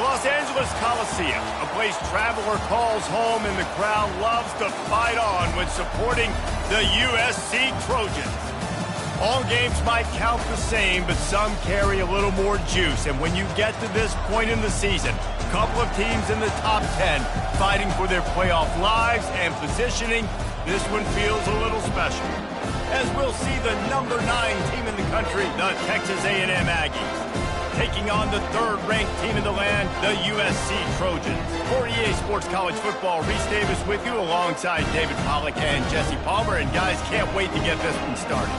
The Los Angeles Coliseum, a place traveler calls home and the crowd loves to fight on when supporting the USC Trojans. All games might count the same, but some carry a little more juice. And when you get to this point in the season, a couple of teams in the top 10 fighting for their playoff lives and positioning, this one feels a little special. As we'll see the number 9 team in the country, the Texas A&M Aggies, taking on the 3rd-ranked team in the land, the USC Trojans. For EA Sports College Football, Reese Davis with you alongside David Pollack and Jesse Palmer. And guys, can't wait to get this one started.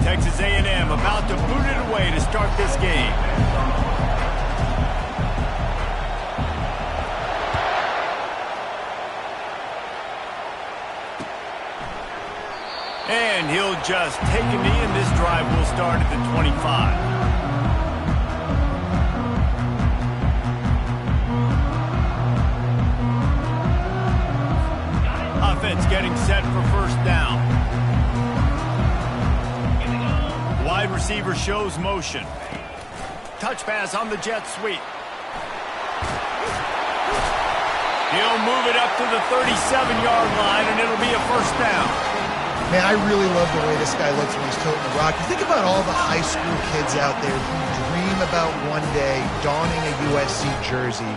Texas A&M about to boot it away to start this game. And he'll just take a knee, and this drive will start at the 25. Offense getting set for first down. Wide receiver shows motion. Touch pass on the jet sweep. He'll move it up to the 37-yard line, and it'll be a first down. Man, I really love the way this guy looks when he's toting the rock. You think about all the high school kids out there who dream about one day donning a USC jersey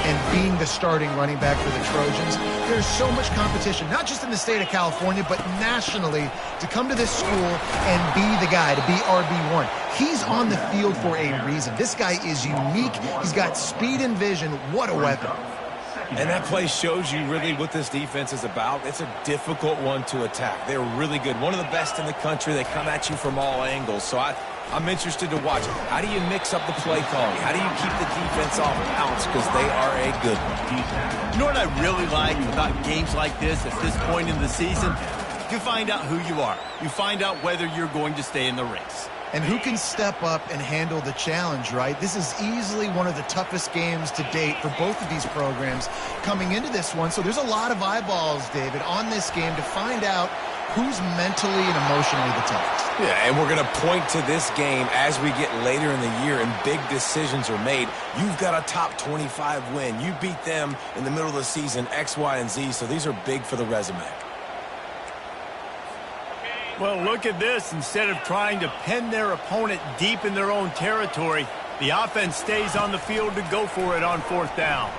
and being the starting running back for the Trojans. There's so much competition, not just in the state of California, but nationally, to come to this school and be the guy, to be RB1. He's on the field for a reason. This guy is unique. He's got speed and vision. What a weapon. And that play shows you really what this defense is about. It's a difficult one to attack. They're really good. One of the best in the country. They come at you from all angles. So I'm interested to watch. How do you mix up the play calling? How do you keep the defense off balance? Because they are a good one. You know what I really like about games like this at this point in the season? You find out who you are. You find out whether you're going to stay in the race. And who can step up and handle the challenge, right? This is easily one of the toughest games to date for both of these programs coming into this one. So there's a lot of eyeballs, David, on this game to find out who's mentally and emotionally the toughest. Yeah, and we're going to point to this game as we get later in the year and big decisions are made. You've got a top 25 win. You beat them in the middle of the season, X, Y, and Z, so these are big for the resume. Well, look at this. Instead of trying to pin their opponent deep in their own territory, the offense stays on the field to go for it on 4th down.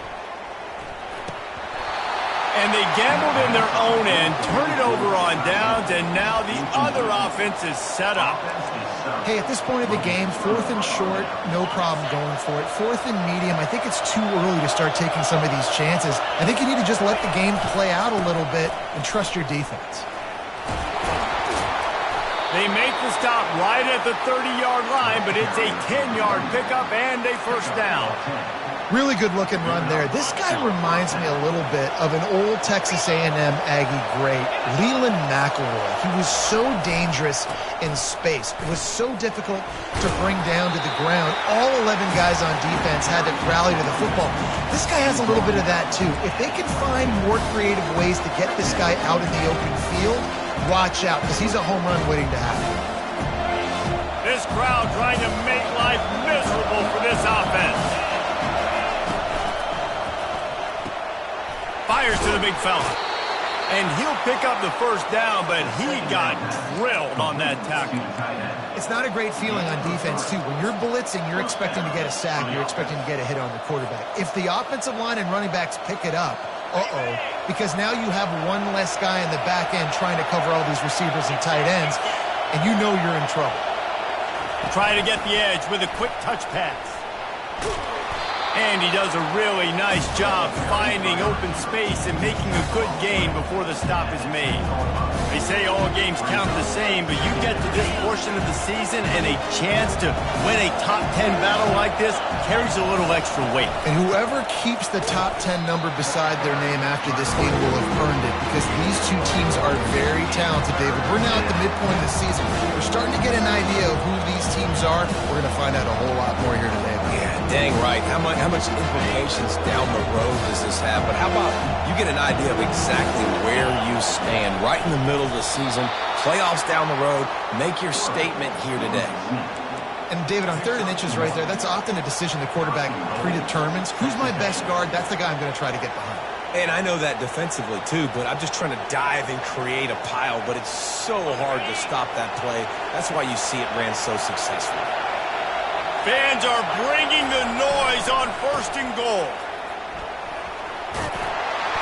And they gambled in their own end, turn it over on downs, and now the other offense is set up. Hey, at this point of the game, 4th and short, no problem going for it. 4th and medium, I think it's too early to start taking some of these chances. I think you need to just let the game play out a little bit and trust your defense. They make the stop right at the 30-yard line, but it's a 10-yard pickup and a first down. Really good-looking run there. This guy reminds me a little bit of an old Texas A&M Aggie great, Leland McElroy. He was so dangerous in space. It was so difficult to bring down to the ground. All 11 guys on defense had to rally to the football. This guy has a little bit of that, too. If they can find more creative ways to get this guy out in the open field, watch out, because he's a home run waiting to happen. This crowd trying to make life miserable for this offense. Fires to the big fella. And he'll pick up the first down, but he got drilled on that tackle. It's not a great feeling on defense, too. When you're blitzing, you're expecting to get a sack. You're expecting to get a hit on the quarterback. If the offensive line and running backs pick it up, because now you have one less guy in the back end trying to cover all these receivers and tight ends, and you know you're in trouble. Trying to get the edge with a quick touch pass. And he does a really nice job finding open space and making a good gain before the stop is made. They say all games count the same, but you get to this portion of the season and a chance to win a top 10 battle like this carries a little extra weight. And whoever keeps the top 10 number beside their name after this game will have earned it, because these two teams are very talented, David. We're now at the midpoint of the season. We're starting to get an idea of who these teams are. We're going to find out a whole lot more here today. Yeah. Dang right. How much implications down the road does this have? But how about you get an idea of exactly where you stand right in the middle of the season, playoffs down the road, make your statement here today. And, David, on 3rd and inches right there, that's often a decision the quarterback predetermines. Who's my best guard? That's the guy I'm going to try to get behind. And I know that defensively, too, but I'm just trying to dive and create a pile, but it's so hard to stop that play. That's why you see it ran so successfully. Fans are bringing the noise on 1st and goal.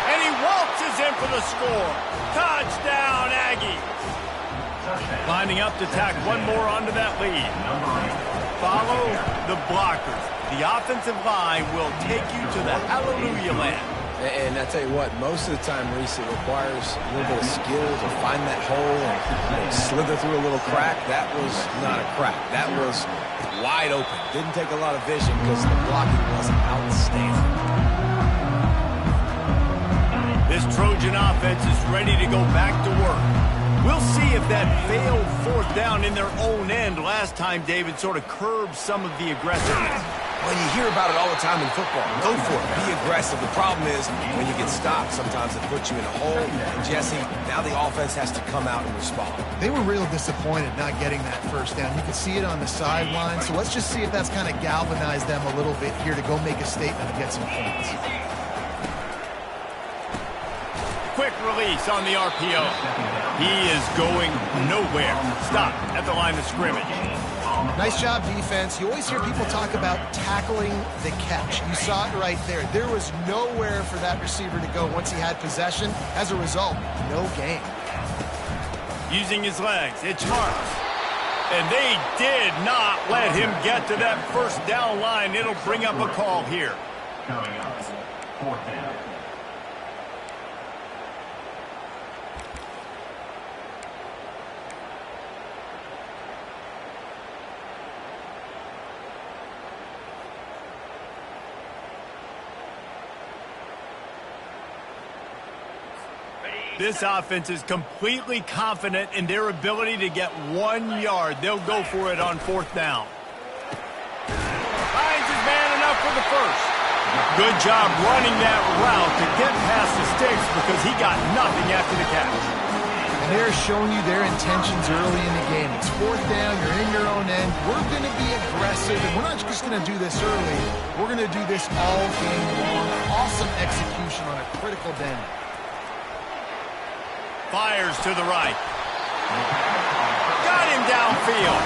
And he waltzes in for the score. Touchdown, Aggies. Lining up to tack one more onto that lead. Follow the blockers. The offensive line will take you to the hallelujah land. And I tell you what, most of the time, Reese, it requires a little bit of skill to find that hole and slither through a little crack. That was not a crack. That was wide open. Didn't take a lot of vision because the blocking was outstanding. This Trojan offense is ready to go back to work. We'll see if that failed 4th down in their own end last time, David, sort of curbed some of the aggressiveness. When you hear about it all the time in football, go for it. Be aggressive. The problem is when you get stopped, sometimes it puts you in a hole. And, Jesse, now the offense has to come out and respond. They were real disappointed not getting that 1st down. You could see it on the sideline. So let's just see if that's kind of galvanized them a little bit here to go make a statement and get some points. Quick release on the RPO. He is going nowhere. Stop at the line of scrimmage. Nice job, defense. You always hear people talk about tackling the catch. You saw it right there. There was nowhere for that receiver to go once he had possession. As a result, no gain. Using his legs, it's Marks. And they did not let him get to that 1st down line. It'll bring up a call here. Coming up, 4th down. This offense is completely confident in their ability to get 1 yard. They'll go for it on 4th down. Finds his man enough for the 1st. Good job running that route to get past the sticks because he got nothing after the catch. And they're showing you their intentions early in the game. It's 4th down. You're in your own end. We're going to be aggressive, and we're not just going to do this early. We're going to do this all game long. Awesome execution on a critical bend. Fires to the right. Got him downfield.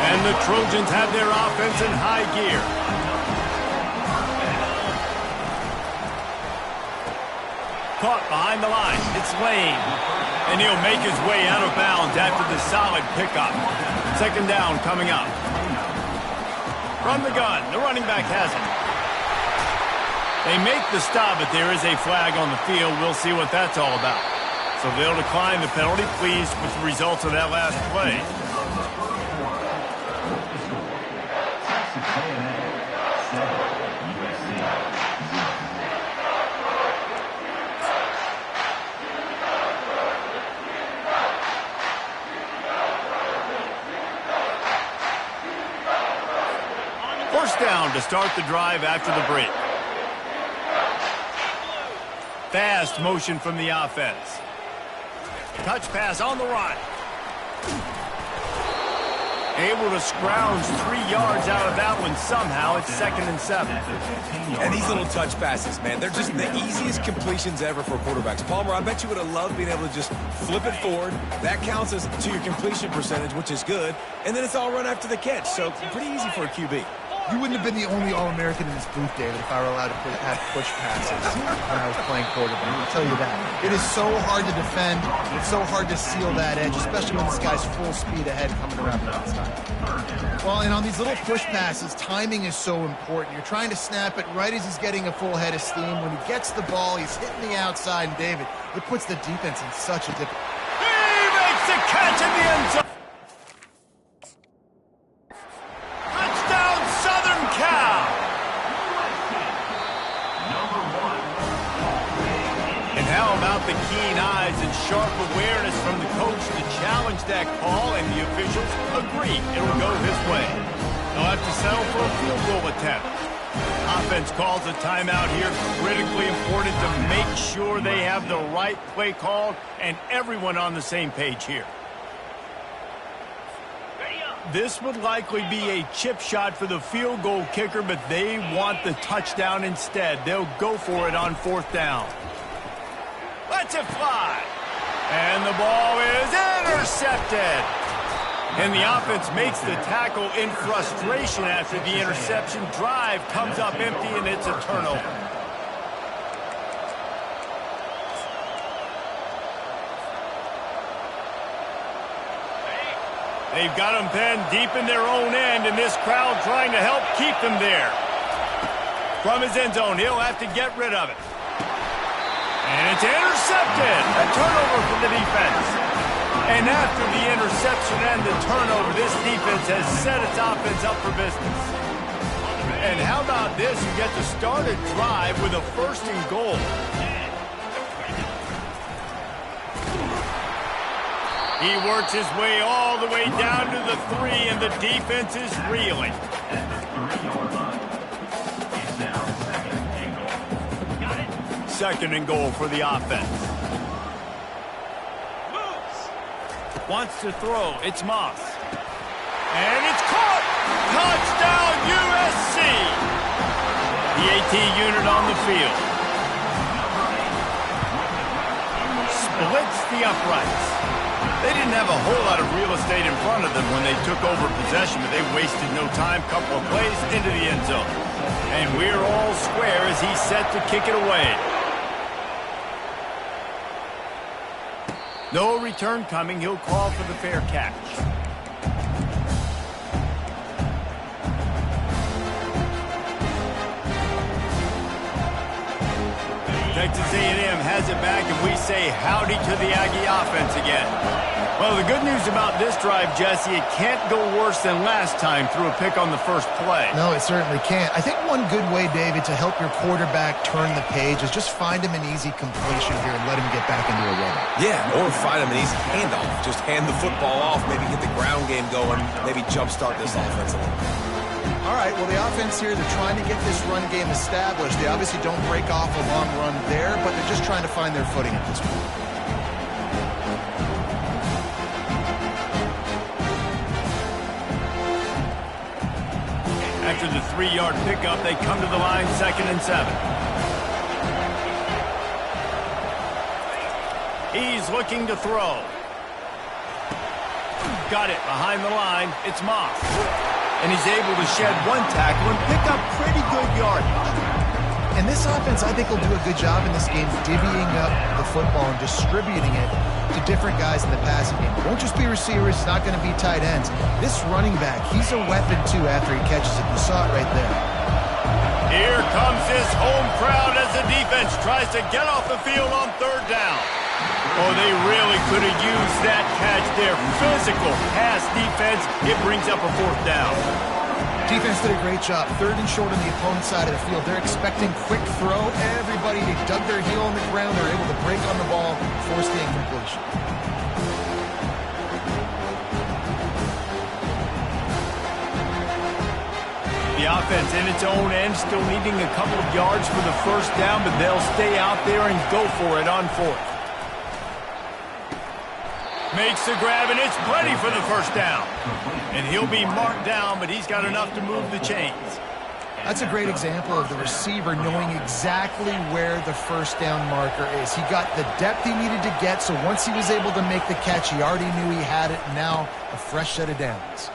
And the Trojans have their offense in high gear. Caught behind the line. It's Lane. And he'll make his way out of bounds after the solid pickup. 2nd down coming up. From the gun. The running back has it. They make the stop, but there is a flag on the field. We'll see what that's all about. So they'll decline the penalty. Pleased with the results of that last play. First down to start the drive after the break. Fast motion from the offense. Touch pass on the run. Able to scrounge 3 yards out of that one somehow. It's 2nd and 7. And these little touch passes, man, they're just the easiest completions ever for quarterbacks. Palmer, I bet you would have loved being able to just flip it forward. That counts as to your completion percentage, which is good. And then it's all run after the catch. So pretty easy for a QB. You wouldn't have been the only All-American in this booth, David, if I were allowed to have push passes when I was playing quarterback. I'll tell you that. It is so hard to defend. It's so hard to seal that edge, especially when this guy's full speed ahead coming around the outside. Well, and on these little push passes, timing is so important. You're trying to snap it right as he's getting a full head of steam. When he gets the ball, he's hitting the outside, and David, it puts the defense in such a difficult... He makes the catch in the end zone. The key keen eyes and sharp awareness from the coach to challenge that call, and the officials agree it'll go his way. They'll have to settle for a field goal attempt. Offense calls a timeout here. Critically important to make sure they have the right play called and everyone on the same page here. This would likely be a chip shot for the field goal kicker, but they want the touchdown instead. They'll go for it on 4th down. Lets it fly. And the ball is intercepted. And the offense makes the tackle in frustration after the interception. Drive comes up empty, and it's a turnover. They've got them pinned deep in their own end, and this crowd trying to help keep them there. From his end zone, he'll have to get rid of it. And it's intercepted. A turnover for the defense. And after the interception and the turnover, this defense has set its offense up for business. And how about this? You get to start a drive with a 1st and goal. He works his way all the way down to the 3, and the defense is reeling. Second and goal for the offense. Wants to throw. It's Moss. And it's caught. Touchdown, USC. The AT unit on the field. Splits the uprights. They didn't have a whole lot of real estate in front of them when they took over possession, but they wasted no time. Couple of plays into the end zone. And we're all square as he's set to kick it away. No return coming. He'll call for the fair catch. Texas A&M has it back, and we say howdy to the Aggie offense again. Well, the good news about this drive, Jesse, it can't go worse than last time through a pick on the first play. No, it certainly can't. I think one good way, David, to help your quarterback turn the page is just find him an easy completion here and let him get back into a rhythm. Yeah, or find him an easy handoff. Just hand the football off, maybe get the ground game going, maybe jumpstart this offense a little bit. All right, well, the offense here, they're trying to get this run game established. They obviously don't break off a long run there, but they're just trying to find their footing at this point. After the 3-yard pickup, they come to the line, 2nd and 7. He's looking to throw. Got it behind the line. It's Moss. And he's able to shed one tackle and pick up pretty good yardage. And this offense, I think, will do a good job in this game divvying up the football and distributing it to different guys in the passing game. It won't just be receivers. It's not going to be tight ends. This running back, he's a weapon, too, after he catches it. You saw it right there. Here comes his home crowd as the defense tries to get off the field on 3rd down. Oh, they really could have used that catch there. Physical pass defense. It brings up a 4th down. Defense did a great job. 3rd and short on the opponent's side of the field. They're expecting quick throw. Everybody, they dug their heel on the ground. They're able to break on the ball, force the incompletion. The offense in its own end, still needing a couple of yards for the 1st down, but they'll stay out there and go for it on 4th. Makes the grab, and it's plenty for the 1st down. And he'll be marked down, but he's got enough to move the chains. That's a great example of the receiver knowing exactly where the 1st down marker is. He got the depth he needed to get, so once he was able to make the catch, he already knew he had it. Now a fresh set of downs.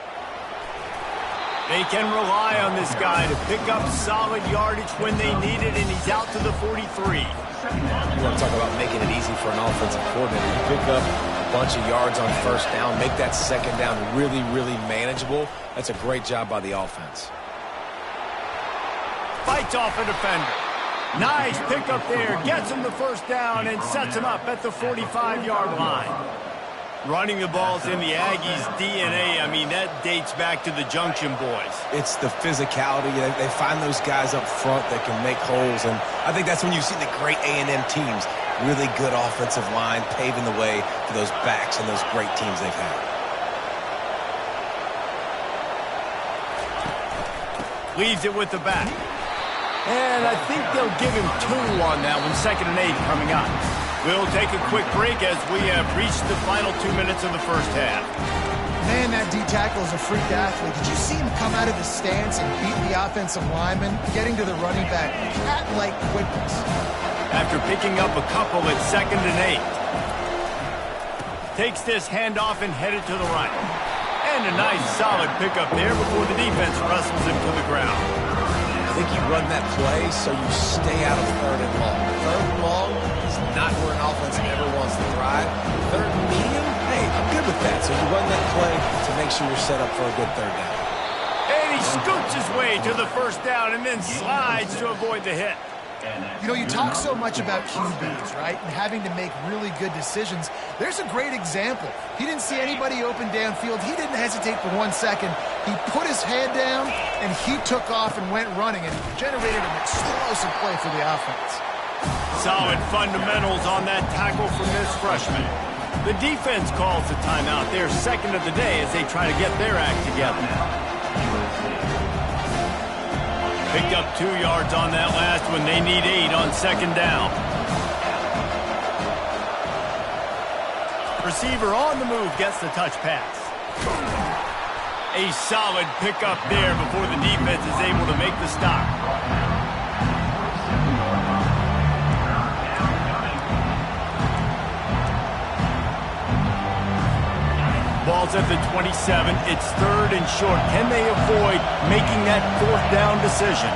They can rely on this guy to pick up solid yardage when they need it, and he's out to the 43. You want to talk about making it easy for an offensive coordinator. You pick up a bunch of yards on 1st down, make that 2nd down really, really manageable. That's a great job by the offense. Fights off a defender. Nice pickup there. Gets him the 1st down and sets him up at the 45-yard line. Running the ball's in the Aggies' DNA. I mean, that dates back to the Junction Boys. It's the physicality. They find those guys up front that can make holes, and I think that's when you see the great A&M teams. Really good offensive line, paving the way for those backs and those great teams they've had. Leaves it with the back. And I think they'll give him 2 on that one. 2nd and 8 coming up. We'll take a quick break as we have reached the final 2 minutes of the first half. Man, that D-tackle is a freak athlete. Did you see him come out of the stance and beat the offensive lineman, getting to the running back? Cat-like quickness. After picking up a couple at 2nd and 8. Takes this handoff and headed to the right. And a nice solid pickup there before the defense wrestles him to the ground. I think you run that play so you stay out of 3rd and long. 3rd and long is not where an offense ever wants to thrive. 3rd and medium, hey, I'm good with that. So you run that play to make sure you're set up for a good 3rd down. And he scoots his way to the 1st down and then slides to avoid the hit. You know, you talk so much about QBs, right, and having to make really good decisions. There's a great example. He didn't see anybody open downfield. He didn't hesitate for 1 second. He put his head down, and he took off and went running and generated an explosive play for the offense. Solid fundamentals on that tackle from this freshman. The defense calls the timeout. Their 2nd of the day as they try to get their act together. Picked up 2 yards on that last one. They need 8 on 2nd down. Receiver on the move gets the touch pass. A solid pickup there before the defense is able to make the stop. Ball's at the 27. It's 3rd and short. Can they avoid making that 4th down decision?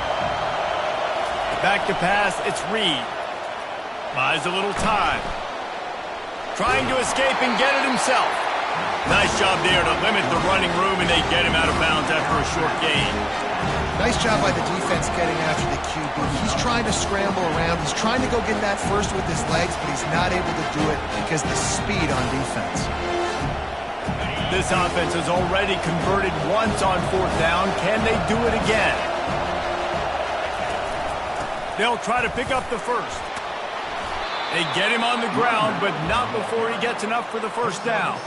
Back to pass. It's Reed. Buys a little time. Trying to escape and get it himself. Nice job there to limit the running room, and they get him out of bounds after a short gain. Nice job by the defense getting after the QB. He's trying to scramble around. He's trying to go get that first with his legs, but he's not able to do it because of the speed on defense. This offense has already converted once on 4th down. Can they do it again? They'll try to pick up the 1st. They get him on the ground, but not before he gets enough for the 1st down.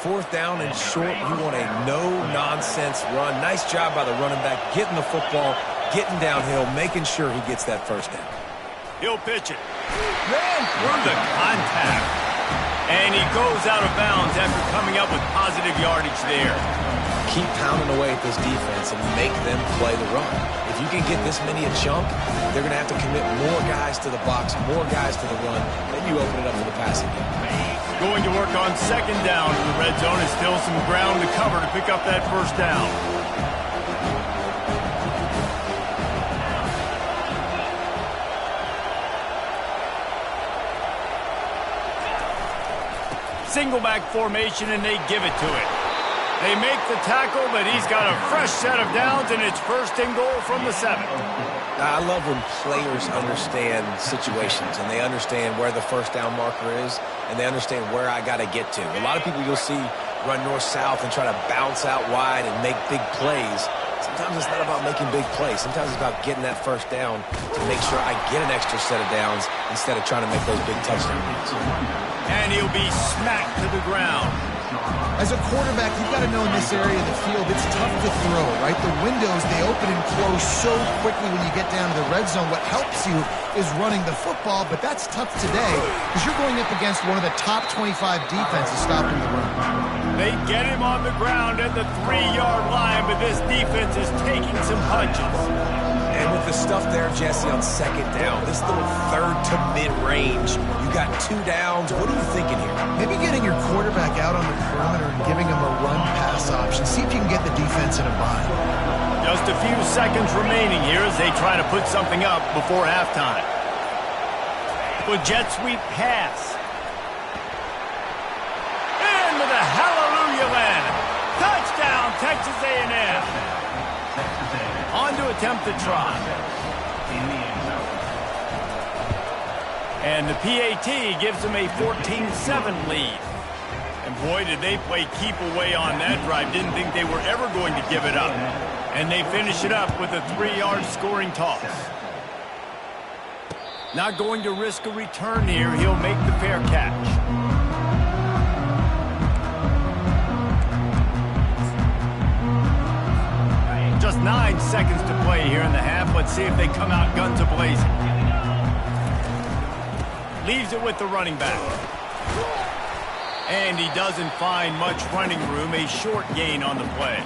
4th down and short, you want a no-nonsense run. Nice job by the running back, getting the football, getting downhill, making sure he gets that 1st down. He'll pitch it. Ran through the contact. And he goes out of bounds after coming up with positive yardage there. Keep pounding away at this defense and make them play the run. If you can get this many a chunk, they're going to have to commit more guys to the box, more guys to the run. Then you open it up for the passing game. Going to work on 2nd down in the red zone. Is still some ground to cover to pick up that 1st down. Single back formation, and they give it to it. They make the tackle, but he's got a fresh set of downs, and it's 1st and goal from the 7. I love when players understand situations, and they understand where the 1st down marker is, and they understand where I got to get to. A lot of people you'll see run north-south and try to bounce out wide and make big plays. Sometimes it's not about making big plays. Sometimes it's about getting that 1st down to make sure I get an extra set of downs instead of trying to make those big touchdown runs. And he'll be smacked to the ground. As a quarterback, you've got to know in this area of the field, it's tough to throw, right? The windows, they open and close so quickly when you get down to the red zone. What helps you is running the football, but that's tough today because you're going up against one of the top 25 defenses stopping the run. They get him on the ground at the 3-yard line, but this defense is taking some punches. And with the stuff there, Jesse, on 2nd down, this little 3rd to mid-range, you got 2 downs. What are you thinking here? Maybe getting your quarterback out on the perimeter and giving him a run-pass option. See if you can get the defense in a bind. Just a few seconds remaining here as they try to put something up before halftime. With jet sweep pass. Into the hallelujah land. Touchdown, Texas A&M. On to attempt the try. And the PAT gives them a 14-7 lead. And boy, did they play keep away on that drive. Didn't think they were ever going to give it up. And they finish it up with a 3-yard scoring toss. Not going to risk a return here. He'll make the fair catch. Just 9 seconds to play here in the half. Let's see if they come out guns a-blazing. Leaves it with the running back. And he doesn't find much running room. A short gain on the play.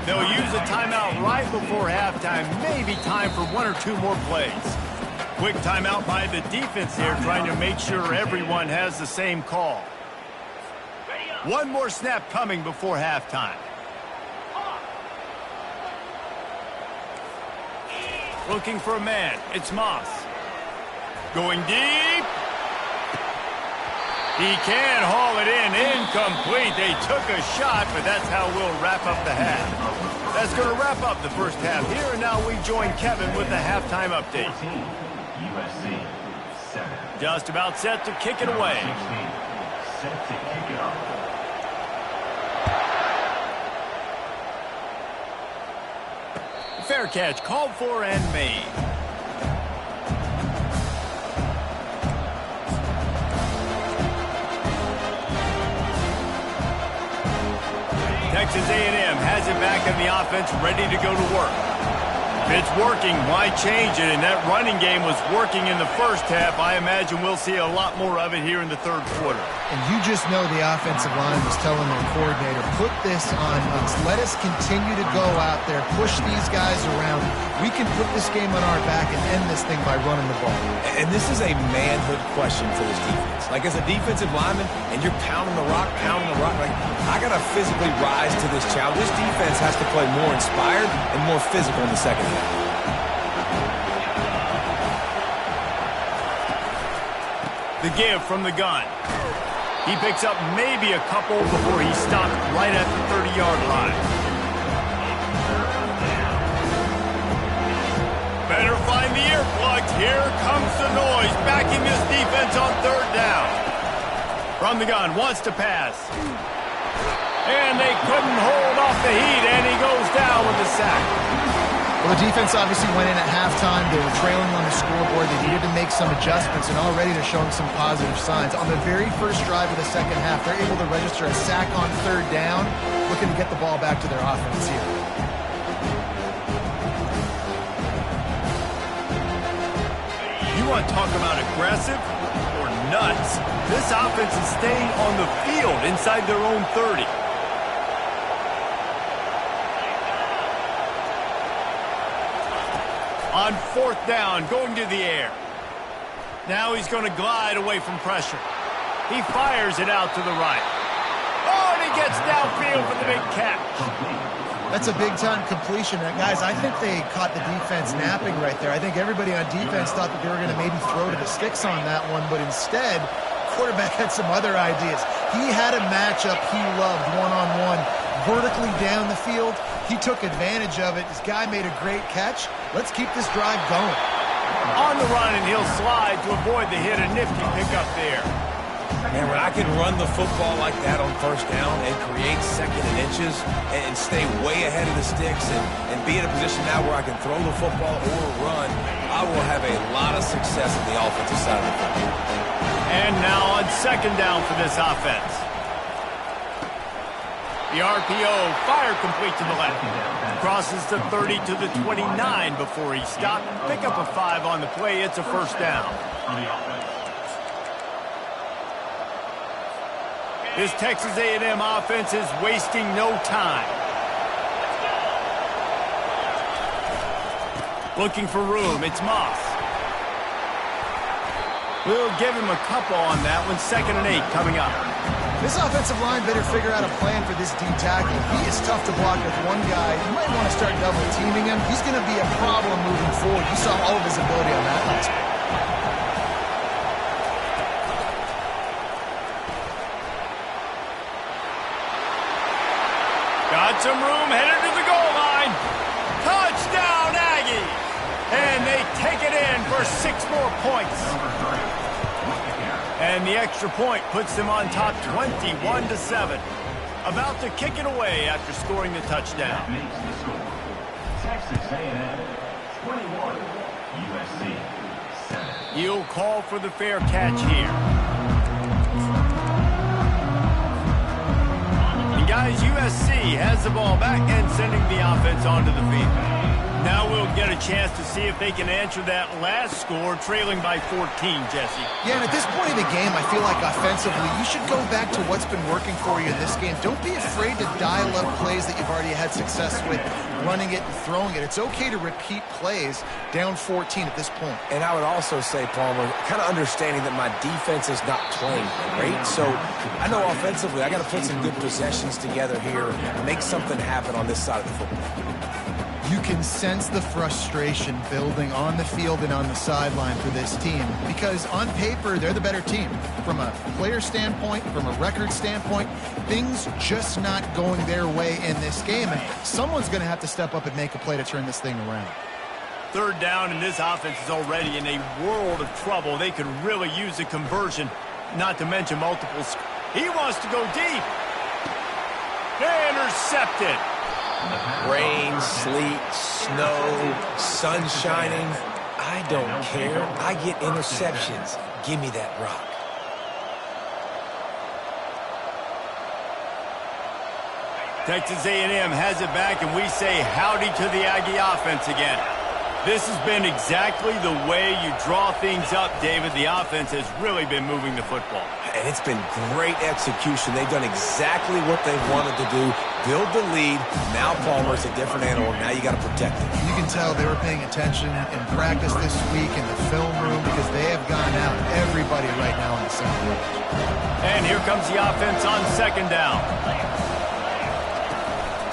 They'll use a timeout right before halftime. Maybe time for 1 or 2 more plays. Quick timeout by the defense here, trying to make sure everyone has the same call. 1 more snap coming before halftime. Looking for a man. It's Moss. Going deep. He can haul it in. Incomplete. They took a shot, but that's how we'll wrap up the half. That's going to wrap up the first half here, and now we join Kevin with the halftime update. USC 7. Just about set to kick it away. 16. Set to kick it off. Fair catch called for and made. Texas A&M has it back in the offense, ready to go to work. If it's working, why change it? And that running game was working in the first half. I imagine we'll see a lot more of it here in the third quarter. And you just know the offensive line was telling their coordinator, put this on us. Let us continue to go out there, push these guys around. We can put this game on our back and end this thing by running the ball. And this is a manhood question for this defense. Like, as a defensive lineman, and you're pounding the rock, like, I got to physically rise to this challenge. This defense has to play more inspired and more physical in the second half. The give from the gun. He picks up maybe a couple before he stopped right at the 30-yard line. Better find the earplugs. Here comes the noise, backing this defense on third down. From the gun, wants to pass. And they couldn't hold off the heat, and he goes down with a sack. Well, the defense obviously went in at halftime. They were trailing on the scoreboard. They needed to make some adjustments, and already they're showing some positive signs. On the very first drive of the second half, they're able to register a sack on third down, looking to get the ball back to their offense here. You want to talk about aggressive or nuts? This offense is staying on the field inside their own 30. On fourth down, going to the air. Now he's going to glide away from pressure. He fires it out to the right. Oh, and he gets downfield for the big catch. That's a big-time completion. And guys, I think they caught the defense napping right there. I think everybody on defense thought that they were going to maybe throw to the sticks on that one, but instead, quarterback had some other ideas. He had a matchup he loved one-on-one, vertically down the field. He took advantage of it. This guy made a great catch. Let's keep this drive going. On the run, and he'll slide to avoid the hit. A nifty pickup there. Man, when I can run the football like that on first down and create second and inches and stay way ahead of the sticks and be in a position now where I can throw the football or run, I will have a lot of success on the offensive side of the football. And now on second down for this offense. The RPO, fire complete to the left. Crosses the 30 to the 29 before he stopped. Pick up a 5 on the play. It's a first down. This Texas A&M offense is wasting no time. Looking for room. It's Moss. We'll give him a couple on that one. 2nd and 8 coming up. This offensive line better figure out a plan for this D tackle. He is tough to block with one guy. You might want to start double teaming him. He's going to be a problem moving forward. You saw all of his ability on that last one. Got some room, headed to the goal line. Touchdown, Aggie! And they take it in for 6 more points. And the extra point puts them on top 21-7. About to kick it away after scoring the touchdown. Makes the score. Texas A&M 21, USC 7. He'll call for the fair catch here. And guys, USC has the ball back and sending the offense onto the field. Now we'll get a chance to see if they can answer that last score, trailing by 14, Jesse. Yeah, and at this point in the game, I feel like offensively, you should go back to what's been working for you in this game. Don't be afraid to dial up plays that you've already had success with, running it and throwing it. It's okay to repeat plays down 14 at this point. And I would also say, Palmer, kind of understanding that my defense is not playing great. So I know offensively, I got to put some good possessions together here, make something happen on this side of the football. You can sense the frustration building on the field and on the sideline for this team because on paper, they're the better team. From a player standpoint, from a record standpoint, things just not going their way in this game. And someone's going to have to step up and make a play to turn this thing around. Third down, and this offense is already in a world of trouble. They could really use a conversion, not to mention multiples. He wants to go deep. Intercepted. Rain, sleet, snow, sun shining. I don't care. I get interceptions. Give me that rock. Texas A&M has it back, and we say howdy to the Aggie offense again. This has been exactly the way you draw things up, David. The offense has really been moving the football. And it's been great execution. They've done exactly what they wanted to do. Build the lead. Now Palmer's a different animal. Now you got to protect it. You can tell they were paying attention in practice this week in the film room because they have gone out everybody right now on the center edge. And here comes the offense on second down.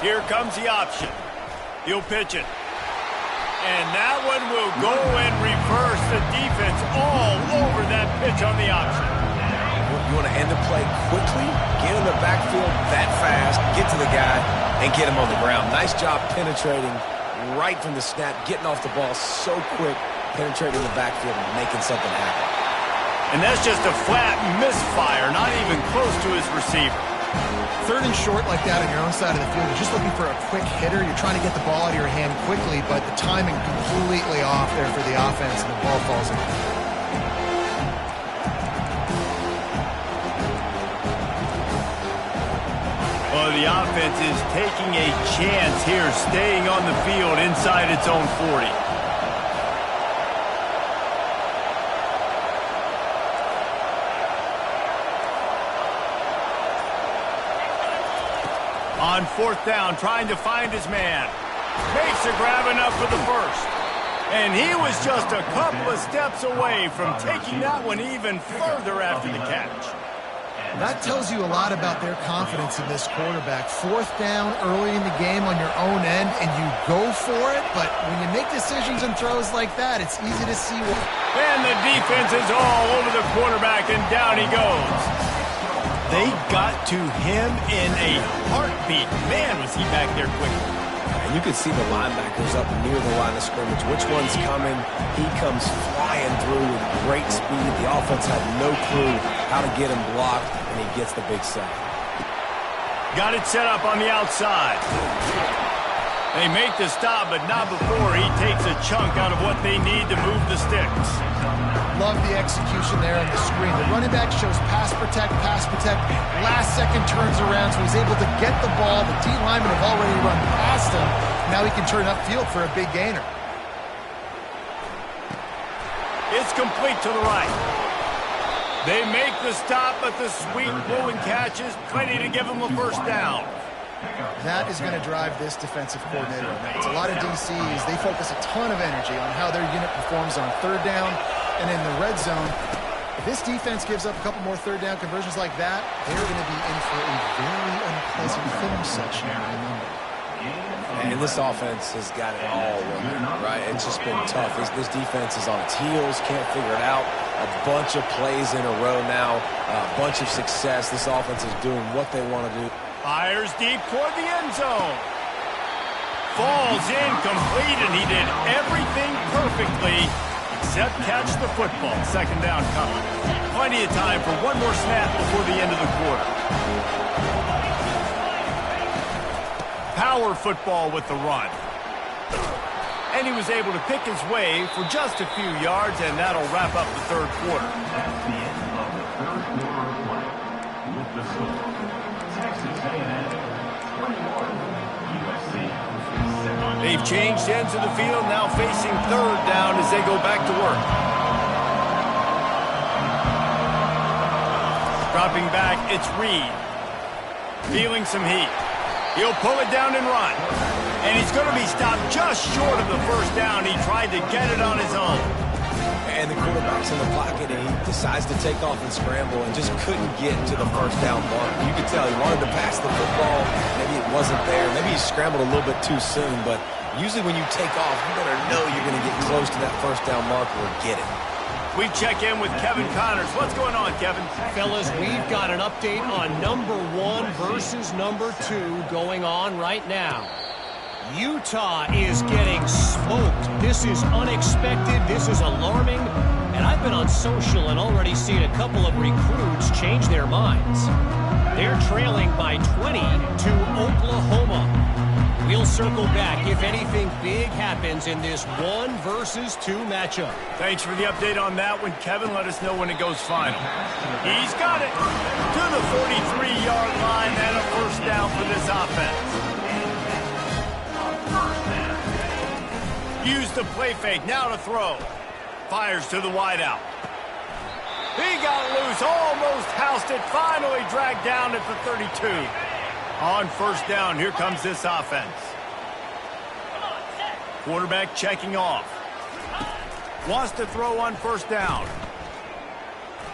Here comes the option. He'll pitch it. And that one will go and reverse the defense all over that pitch on the option. You want to end the play quickly, get in the backfield that fast, get to the guy, and get him on the ground. Nice job penetrating right from the snap, getting off the ball so quick, penetrating the backfield and making something happen. And that's just a flat misfire, not even close to his receiver. Third and short like that on your own side of the field, you're just looking for a quick hitter. You're trying to get the ball out of your hand quickly, but the timing completely off there for the offense, and the ball falls in. Well, the offense is taking a chance here, staying on the field inside its own 40. On fourth down, trying to find his man. Makes a grab enough for the first. And he was just a couple of steps away from taking that one even further after the catch. That tells you a lot about their confidence in this quarterback. Fourth down early in the game on your own end, and you go for it, but when you make decisions and throws like that, it's easy to see what... And the defense is all over the quarterback, and down he goes. They got to him in a heartbeat. Man, was he back there quickly. And you can see the linebackers up near the line of scrimmage. Which one's coming? He comes flying through with great speed. The offense had no clue how to get him blocked, and he gets the big sack. Got it set up on the outside. They make the stop, but not before he takes a chunk out of what they need to move the sticks. Love the execution there on the screen. The running back shows pass protect, last second turns around, so he's able to get the ball. The D linemen have already run past him. Now he can turn upfield for a big gainer. It's complete to the right. They make the stop, but the sweet blowing catch is plenty to give them a first down. That is going to drive this defensive coordinator. It's a lot of DCs. They focus a ton of energy on how their unit performs on third down and in the red zone. If this defense gives up a couple more third down conversions like that, they're going to be in for a very unpleasant film section, remember. And this offense has got it all working, right? It's just been tough. This defense is on its heels, can't figure it out. A bunch of plays in a row now, a bunch of success. This offense is doing what they want to do. Fires deep toward the end zone. Falls incomplete, and he did everything perfectly except catch the football. Second down coming. Plenty of time for one more snap before the end of the quarter. Power football with the run. And he was able to pick his way for just a few yards, and that'll wrap up the third quarter. That's the end of the third quarter of play. With the score, Texas A&M 21, USC 7. They've changed ends of the field, now facing third down as they go back to work. Dropping back, it's Reed. Feeling some heat. He'll pull it down and run. And he's going to be stopped just short of the first down. He tried to get it on his own. And the quarterback's in the pocket, and he decides to take off and scramble and just couldn't get to the first down mark. You could tell he wanted to pass the football. Maybe it wasn't there. Maybe he scrambled a little bit too soon. But usually when you take off, you better know you're going to get close to that first down marker or get it. We check in with Kevin Connors. What's going on, Kevin? Fellas, we've got an update on number 1 versus number 2 going on right now. Utah is getting smoked. This is unexpected. This is alarming. And I've been on social and already seen a couple of recruits change their minds. They're trailing by 20 to Oklahoma. We'll circle back if anything big happens in this 1 versus 2 matchup. Thanks for the update on that one, Kevin. Let us know when it goes final. He's got it to the 43-yard line and a first down for this offense. Use the play fake, now to throw. Fires to the wideout. He got loose, almost housed it, finally dragged down at the 32. On first down, here comes this offense. Quarterback checking off. Wants to throw on first down.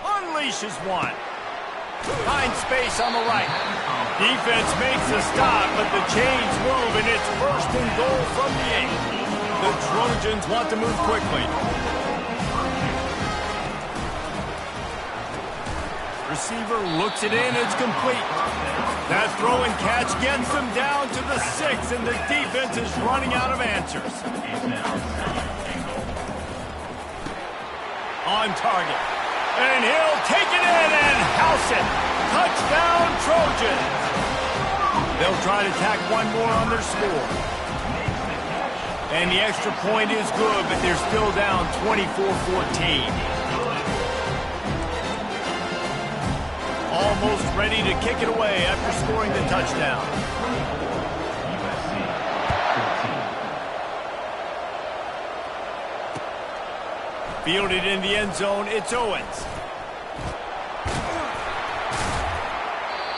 Unleashes one. Finds space on the right. Defense makes a stop, but the chains move, and it's first and goal from the 8. The Trojans want to move quickly. Receiver looks it in, it's complete. That throw and catch gets them down to the 6, and the defense is running out of answers. On target. And he'll take it in and house it. Touchdown, Trojans. They'll try to tack one more on their score. And the extra point is good, but they're still down 24-14. Almost ready to kick it away after scoring the touchdown. Fielded in the end zone, it's Owens.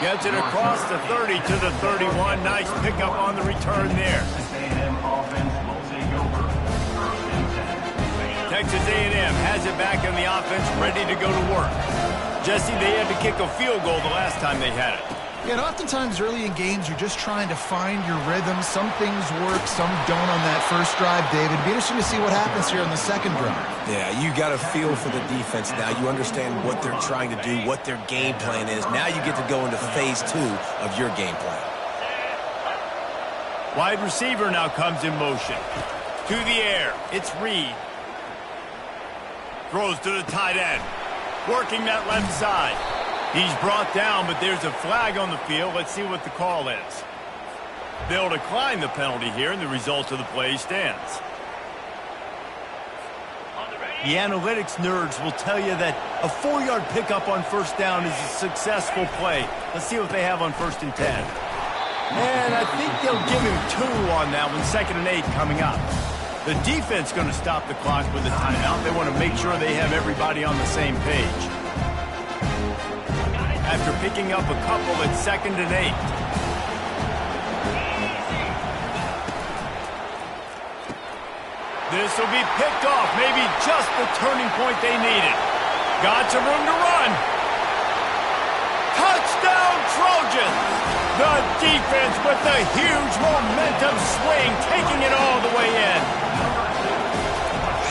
Gets it across the 30 to the 31. Nice pickup on the return there. Texas A&M has it back on the offense, ready to go to work. Jesse, they had to kick a field goal the last time they had it. Yeah, and oftentimes early in games, you're just trying to find your rhythm. Some things work, some don't on that first drive, David. It'd be interesting to see what happens here on the second drive. Yeah, you got a feel for the defense now. You understand what they're trying to do, what their game plan is. Now you get to go into phase 2 of your game plan. Wide receiver now comes in motion. To the air, it's Reed. Throws to the tight end. Working that left side. He's brought down, but there's a flag on the field. Let's see what the call is. They'll decline the penalty here, and the result of the play stands. The analytics nerds will tell you that a 4-yard pickup on first down is a successful play. Let's see what they have on 1st and 10. And I think they'll give him 2 on that one, 2nd and 8 coming up. The defense going to stop the clock with a timeout. They want to make sure they have everybody on the same page. After picking up a couple at 2nd and 8. This will be picked off. Maybe just the turning point they needed. Got some room to run. Touchdown, Trojans! The defense with the huge momentum swing, taking it all the way in.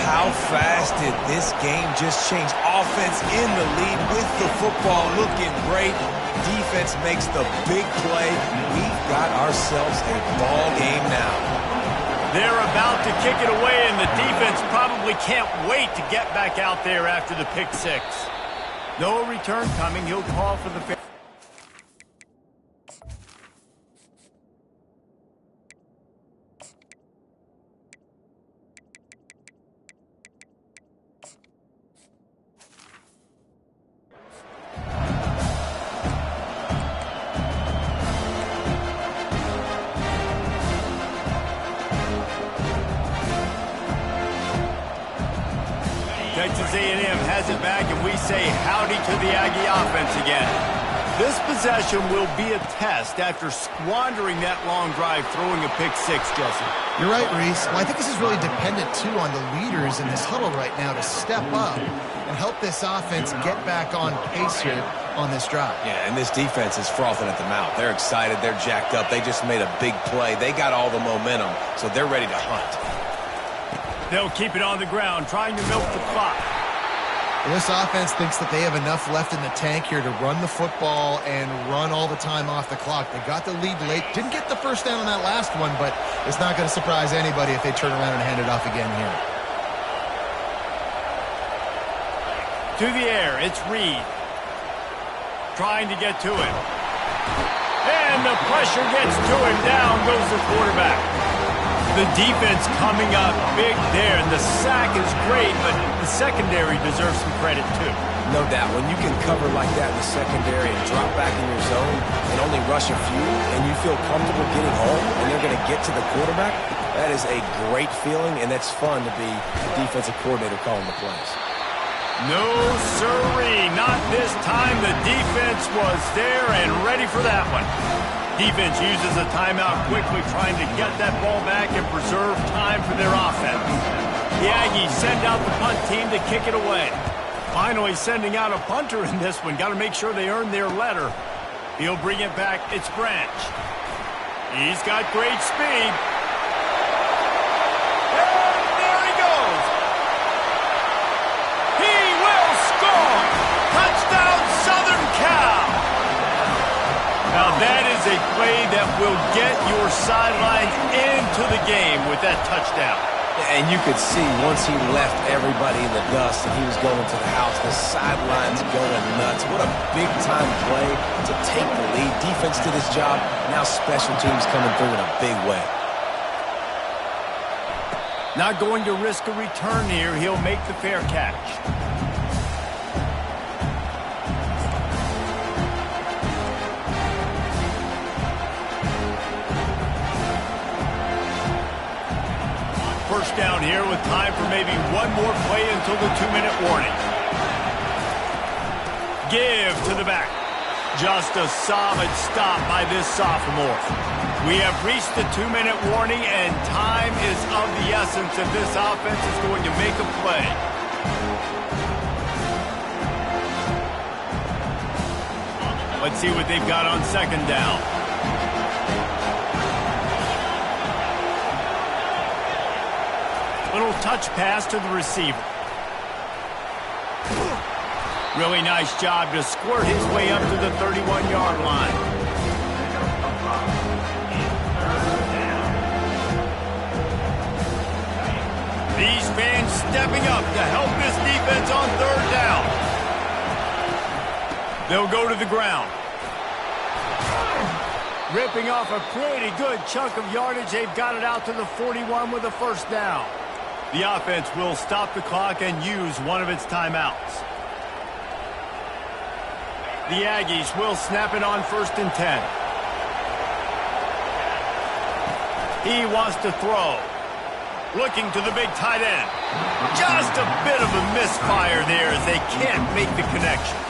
How fast did this game just change? Offense in the lead with the football looking great. Defense makes the big play. We've got ourselves a ball game now. They're about to kick it away, and the defense probably can't wait to get back out there after the pick 6. No return coming. He'll call for the fair. it back, and we say howdy to the Aggie offense again. This possession will be a test after squandering that long drive, throwing a pick six, Jesse. You're right, Reese. Well, I think this is really dependent, too, on the leaders in this huddle right now to step up and help this offense get back on pace here on this drive. Yeah, and this defense is frothing at the mouth. They're excited. They're jacked up. They just made a big play. They got all the momentum, so they're ready to hunt. They'll keep it on the ground, trying to milk the clock. Well, this offense thinks that they have enough left in the tank here to run the football and run all the time off the clock. They got the lead late. Didn't get the first down on that last one, but it's not going to surprise anybody if they turn around and hand it off again here. To the air, it's Reed. Trying to get to it. And the pressure gets to him. Down goes the quarterback. The defense coming up big there. The sack is great, but the secondary deserves some credit too. No doubt. When you can cover like that in the secondary and drop back in your zone and only rush a few, and you feel comfortable getting home, and they're going to get to the quarterback, that is a great feeling, and that's fun to be the defensive coordinator calling the plays. No, sirree. Not this time. The defense was there and ready for that one. Defense uses a timeout quickly, trying to get that ball back and preserve time for their offense. The Aggies send out the punt team to kick it away. Finally sending out a punter in this one. Got to make sure they earn their letter. He'll bring it back. It's Branch. He's got great speed. And there he goes. He will score. Touchdown, Southern Cal. Now that is a play that will get your sidelines into the game with that touchdown. And you could see once he left everybody in the dust and he was going to the house, the sidelines going nuts. What a big-time play to take the lead. Defense did his job. Now special teams coming through in a big way. Not going to risk a return here. He'll make the fair catch. First down here with time for maybe one more play until the 2-minute warning. Give to the back. Just a solid stop by this sophomore. We have reached the 2-minute warning, and time is of the essence if this offense is going to make a play. Let's see what they've got on second down. Little touch pass to the receiver. Really nice job to squirt his way up to the 31-yard line. These fans stepping up to help this defense on third down. They'll go to the ground. Ripping off a pretty good chunk of yardage. They've got it out to the 41 with a first down. The offense will stop the clock and use one of its timeouts. The Aggies will snap it on 1st and 10. He wants to throw. Looking to the big tight end. Just a bit of a misfire there as they can't make the connection.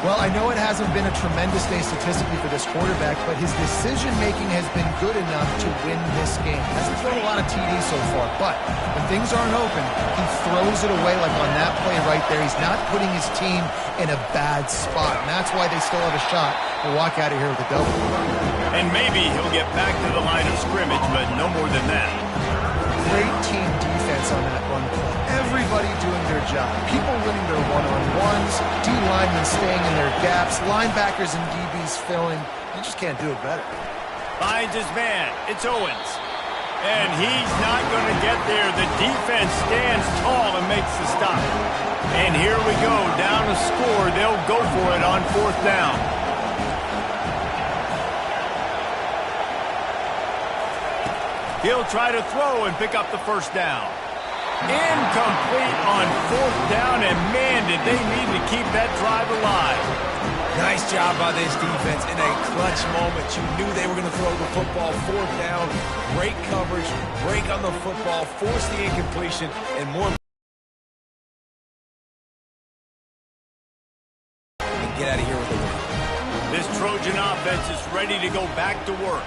Well, I know it hasn't been a tremendous day statistically for this quarterback, but his decision-making has been good enough to win this game. Hasn't thrown a lot of TDs so far, but when things aren't open, he throws it away like on that play right there. He's not putting his team in a bad spot, and that's why they still have a shot to walk out of here with a double. And maybe he'll get back to the line of scrimmage, but no more than that. Great team defense on that run play. Everybody doing their job. People winning their one-on-ones, D-linemen staying in their gaps, linebackers and DBs filling. You just can't do it better. Finds his man. It's Owens. And he's not going to get there. The defense stands tall and makes the stop. And here we go. Down a score. They'll go for it on 4th down. He'll try to throw and pick up the first down. Incomplete on 4th down, and man, did they need to keep that drive alive. Nice job by this defense in a clutch moment. You knew they were going to throw the football. 4th down, great coverage, break on the football, force the incompletion, and more Trojan offense is ready to go back to work.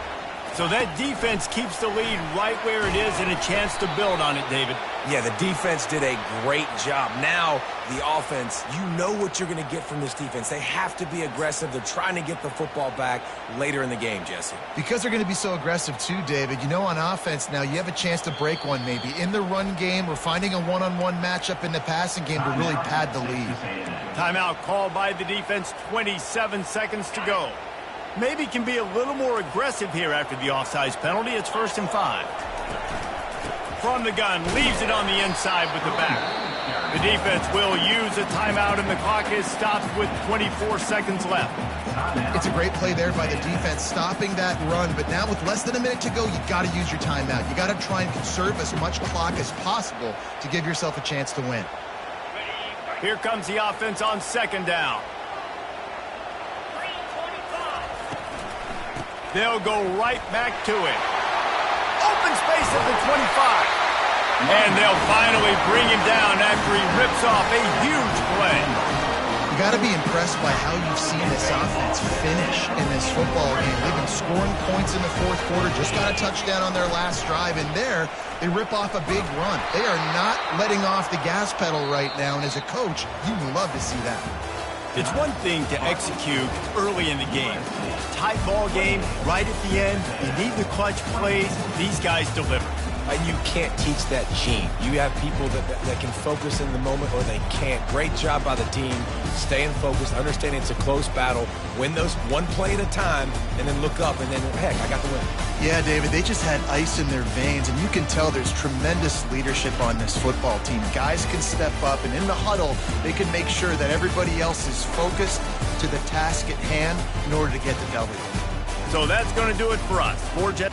So that defense keeps the lead right where it is and a chance to build on it, David. Yeah, the defense did a great job. Now, the offense, you know what you're going to get from this defense. They have to be aggressive. They're trying to get the football back later in the game, Jesse. Because they're going to be so aggressive too, David. You know, on offense now, you have a chance to break one maybe in the run game or finding a one-on-one matchup in the passing game to really pad the lead. Timeout called by the defense, 27 seconds to go. Maybe can be a little more aggressive here after the offsides penalty. It's 1st and 5. From the gun, leaves it on the inside with the back. The defense will use a timeout, and the clock is stopped with 24 seconds left. It's a great play there by the defense, stopping that run. But now with less than a minute to go, you got to use your timeout. You got to try and conserve as much clock as possible to give yourself a chance to win. Here comes the offense on 2nd down. They'll go right back to it. Open space at the 25. And they'll finally bring him down after he rips off a huge play. You got to be impressed by how you've seen this offense finish in this football game. They've been scoring points in the 4th quarter, just got a touchdown on their last drive, and there they rip off a big run. They are not letting off the gas pedal right now, and as a coach, you love to see that. It's one thing to execute early in the game. Tight ball game, right at the end, you need the clutch plays. These guys deliver. And you can't teach that gene. You have people that can focus in the moment or they can't. Great job by the team, staying focused, understanding it's a close battle, win those one play at a time, and then look up, and then, heck, I got the win. Yeah, David, they just had ice in their veins, and you can tell there's tremendous leadership on this football team. Guys can step up, and in the huddle, they can make sure that everybody else is focused to the task at hand in order to get the W. So that's going to do it for us. For Jet.